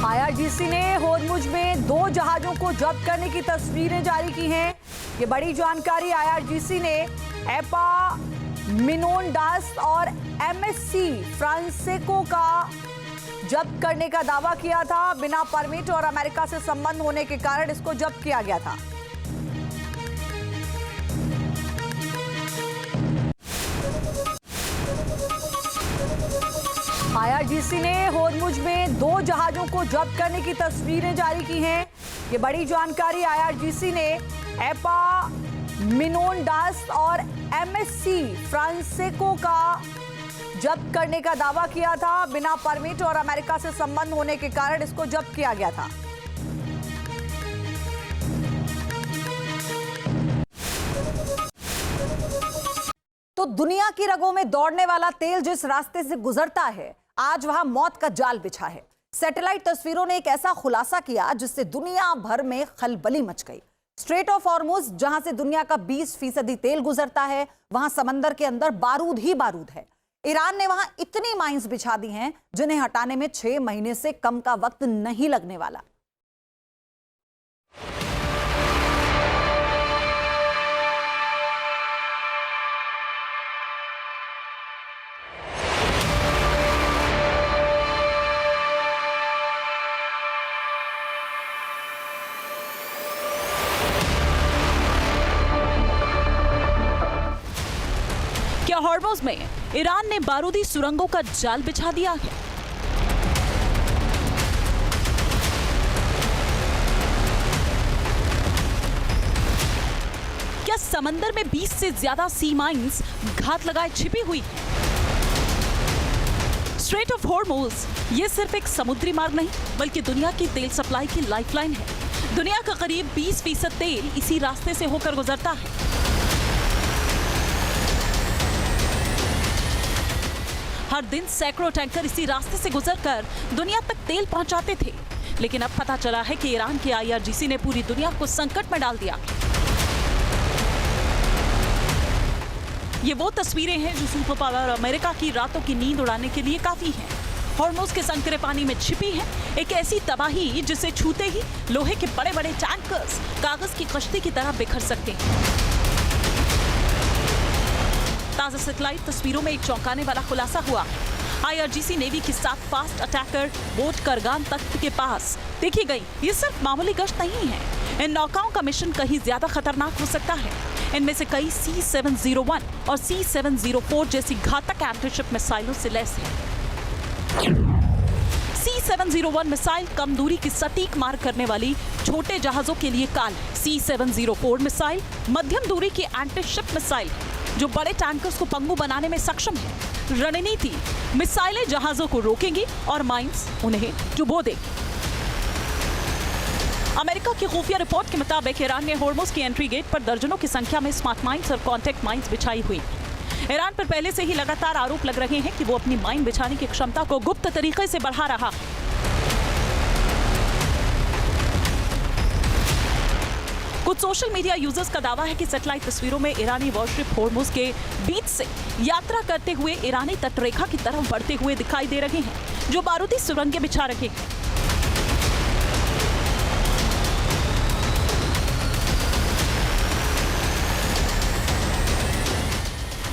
IRGC ने होर्मुज में 2 जहाजों को जब्त करने की तस्वीरें जारी की हैं। ये बड़ी जानकारी आईआरजीसी ने एपामिनोंडास और एमएससी फ्रांसेस्को का जब्त करने का दावा किया था। बिना परमिट और अमेरिका से संबंध होने के कारण इसको जब्त किया गया था। आईआरजीसी ने होर्मुज में 2 जहाजों को जब्त करने की तस्वीरें जारी की हैं। ये बड़ी जानकारी आईआरजीसी ने एपामिनोंडास और एमएससी फ्रांसेस्को का जब्त करने का दावा किया था। बिना परमिट और अमेरिका से संबंध होने के कारण इसको जब्त किया गया था। तो दुनिया की रगों में दौड़ने वाला तेल जिस रास्ते से गुजरता है, आज वहां मौत का जाल बिछा है। सैटेलाइट तस्वीरों ने एक ऐसा खुलासा किया जिससे दुनिया भर में खलबली मच गई। स्ट्रेट ऑफ हॉर्मुज, जहां से दुनिया का 20% तेल गुजरता है, वहां समंदर के अंदर बारूद ही बारूद है। ईरान ने वहां इतनी माइंस बिछा दी हैं जिन्हें हटाने में 6 महीने से कम का वक्त नहीं लगने वाला। क्या हॉर्मुज में ईरान ने बारूदी सुरंगों का जाल बिछा दिया है? क्या समंदर में 20 से ज्यादा सी माइंस घात लगाए छिपी हुई है? स्ट्रेट ऑफ हॉर्मुज ये सिर्फ एक समुद्री मार्ग नहीं बल्कि दुनिया की तेल सप्लाई की लाइफलाइन है। दुनिया का करीब 20% तेल इसी रास्ते से होकर गुजरता है। हर दिन सैकड़ों टैंकर इसी रास्ते से गुजरकर दुनिया तक तेल पहुंचाते थे, लेकिन अब पता चला है कि ईरान की आईआरजीसी ने पूरी दुनिया को संकट में डाल दिया। ये वो तस्वीरें हैं जो सुपर पावर अमेरिका की रातों की नींद उड़ाने के लिए काफी हैं। हॉर्मुज के संकरे पानी में छिपी है एक ऐसी तबाही जिसे छूते ही लोहे के बड़े बड़े टैंकर्स कागज की कश्ती की तरह बिखर सकते हैं। ताजा सैटेलाइट तस्वीरों में एक चौंकाने वाला खुलासा हुआ। आईआरजीसी नेवी की 7 फास्ट अटैकर बोट करगान तख्त के पास देखी गई। ये सिर्फ मामूली गश्त नहीं है, इन नौकाओं का मिशन कहीं ज्यादा खतरनाक हो सकता है। इनमें से कई C-701 और C-704 जैसी घातक एंटीशिप मिसाइलों से लैस है। C-701 मिसाइल कम दूरी की सटीक मार करने वाली छोटे जहाजों के लिए काल है। C-704 मिसाइल मध्यम दूरी की एंटीशिप मिसाइल है जो बड़े टैंकर्स को पंगु बनाने में सक्षम है। रणनीति, मिसाइलें जहाजों को रोकेंगी और माइंस उन्हें डुबो देगी। अमेरिका की खुफिया रिपोर्ट के मुताबिक ईरान ने हॉर्मुज की एंट्री गेट पर दर्जनों की संख्या में स्मार्ट माइंस और कॉन्टैक्ट माइंस बिछाई हुई। ईरान पर पहले से ही लगातार आरोप लग रहे हैं कि वो अपनी माइन बिछाने की क्षमता को गुप्त तरीके से बढ़ा रहा है। कुछ सोशल मीडिया यूजर्स का दावा है कि सैटेलाइट तस्वीरों में ईरानी वॉरशिप हॉर्मुज के बीच से यात्रा करते हुए ईरानी तटरेखा की तरफ बढ़ते हुए दिखाई दे रहे हैं, जो बारूदी सुरंगें बिछा रहे हैं।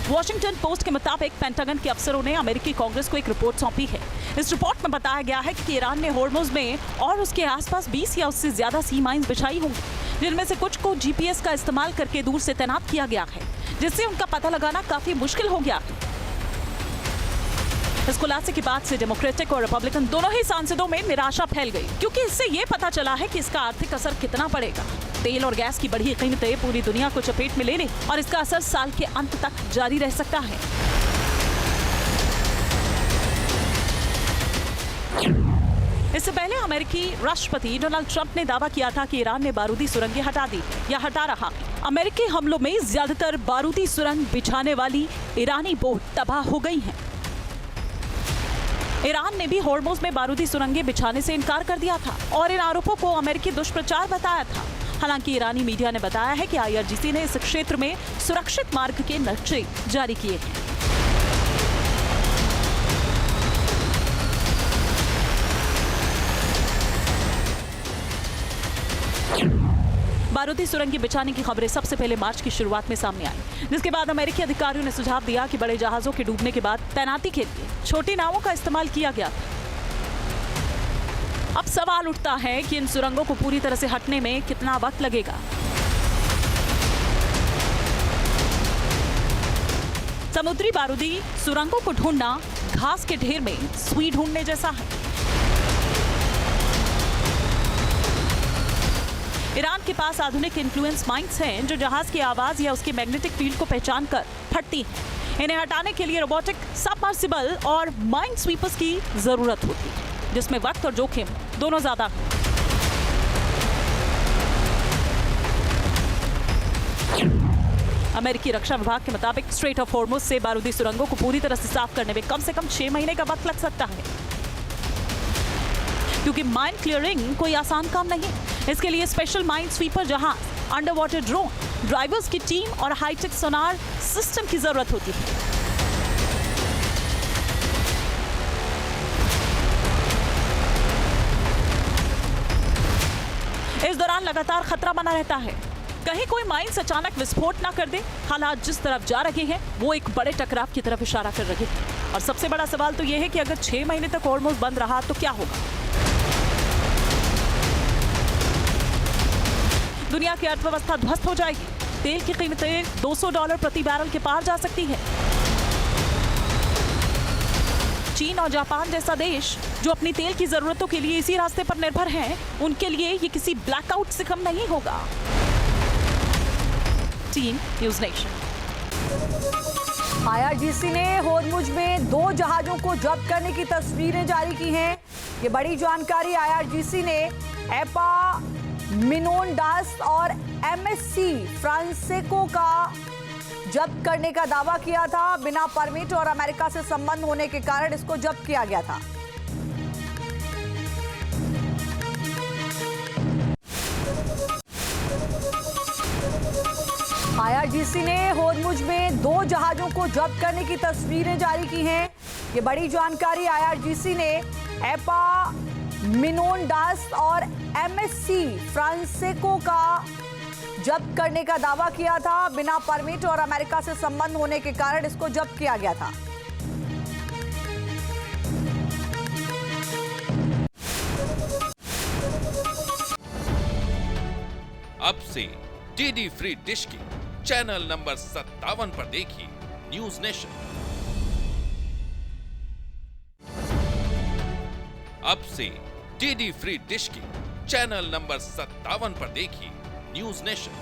वॉशिंगटन पोस्ट के मुताबिक पेंटागन के अफसरों ने अमेरिकी कांग्रेस को एक रिपोर्ट सौंपी है। इस रिपोर्ट में बताया गया है कि ईरान ने हॉर्मुज में और उसके आसपास 20 या उससे ज्यादा सी माइंस बिछाई होंगी, जिनमें से कुछ को जीपीएस का इस्तेमाल करके दूर से तैनात किया गया है, जिससे उनका पता लगाना काफी मुश्किल हो गया है। इस खुलासे के बाद से डेमोक्रेटिक और रिपब्लिकन दोनों ही सांसदों में निराशा फैल गई, क्योंकि इससे ये पता चला है कि इसका आर्थिक असर कितना पड़ेगा। तेल और गैस की बढ़ी कीमतें पूरी दुनिया को चपेट में ले लें और इसका असर साल के अंत तक जारी रह सकता है। इससे पहले अमेरिकी राष्ट्रपति डोनाल्ड ट्रंप ने दावा किया था कि ईरान ने बारूदी सुरंगें हटा दी या हटा रहा। अमेरिकी हमलों में ज्यादातर बारूदी सुरंग बिछाने वाली ईरानी बोट तबाह हो गई हैं। ईरान ने भी हॉर्मुज में बारूदी सुरंगें बिछाने से इनकार कर दिया था और इन आरोपों को अमेरिकी दुष्प्रचार बताया था। हालांकि ईरानी मीडिया ने बताया है कि आईआरजीसी ने इस क्षेत्र में सुरक्षित मार्ग के नक्शे जारी किए हैं। बारूदी सुरंग बिछाने की खबरें सबसे पहले मार्च की शुरुआत में सामने आई, जिसके बाद अमेरिकी अधिकारियों ने सुझाव दिया कि बड़े जहाजों के डूबने के बाद तैनाती के लिए छोटी नावों का इस्तेमाल किया गया था। अब सवाल उठता है कि इन सुरंगों को पूरी तरह से हटने में कितना वक्त लगेगा। समुद्री बारूदी सुरंगों को ढूंढना घास के ढेर में सुई ढूंढने जैसा है। ईरान के पास आधुनिक इन्फ्लुएंस माइंस हैं जो जहाज की आवाज या उसके मैग्नेटिक फील्ड को पहचान कर फटती हैं। इन्हें हटाने के लिए रोबोटिक, सबमर्सिबल और माइन स्वीपर्स की जरूरत होती है, जिसमें वक्त और जोखिम दोनों ज्यादा हैं। अमेरिकी रक्षा विभाग के मुताबिक स्ट्रेट ऑफ हॉर्मुज से बारूदी सुरंगों को पूरी तरह से साफ करने में कम से कम 6 महीने का वक्त लग सकता है, क्योंकि माइन क्लियरिंग कोई आसान काम नहीं। इसके लिए स्पेशल माइन स्वीपर जहाज, अंडर वाटर ड्रोन, ड्राइवर्स की टीम और हाईटेक सोनार सिस्टम की जरूरत होती है। इस दौरान लगातार खतरा बना रहता है, कहीं कोई माइंस अचानक विस्फोट ना कर दे। हालात जिस तरफ जा रहे हैं वो एक बड़े टकराव की तरफ इशारा कर रहे हैं। और सबसे बड़ा सवाल तो यह है कि अगर 6 महीने तक हॉर्मुज बंद रहा तो क्या होगा। दुनिया की अर्थव्यवस्था ध्वस्त हो जाएगी। तेल की कीमतें $200 प्रति बैरल के पार जा सकती है। चीन और जापान जैसा देश जो अपनी तेल की जरूरतों के लिए इसी रास्ते पर निर्भर हैं, उनके लिए ये किसी ब्लैकआउट से कम नहीं होगा। Team news nation. आईआरजीसी ने होर्मुज में 2 जहाजों को जब्त करने की तस्वीरें जारी की हैं। ये बड़ी जानकारी आईआरजीसी ने एपा मिनोनडास और एमएससी फ्रांसेको का जब्त करने का दावा किया था। बिना परमिट और अमेरिका से संबंध होने के कारण इसको जब्त किया गया था। आईआरजीसी ने होर्मुज में 2 जहाजों को जब्त करने की तस्वीरें जारी की हैं। ये बड़ी जानकारी आईआरजीसी ने एपा मिनोनडास और एमएससी फ्रांसेको का जब्त करने का दावा किया था। बिना परमिट और अमेरिका से संबंध होने के कारण इसको जब्त किया गया था। अब से डीडी फ्री डिश की चैनल नंबर 57 पर देखिए न्यूज़ नेशन। अब से डीडी फ्री डिश की चैनल नंबर 57 पर देखिए न्यूज़ नेशन।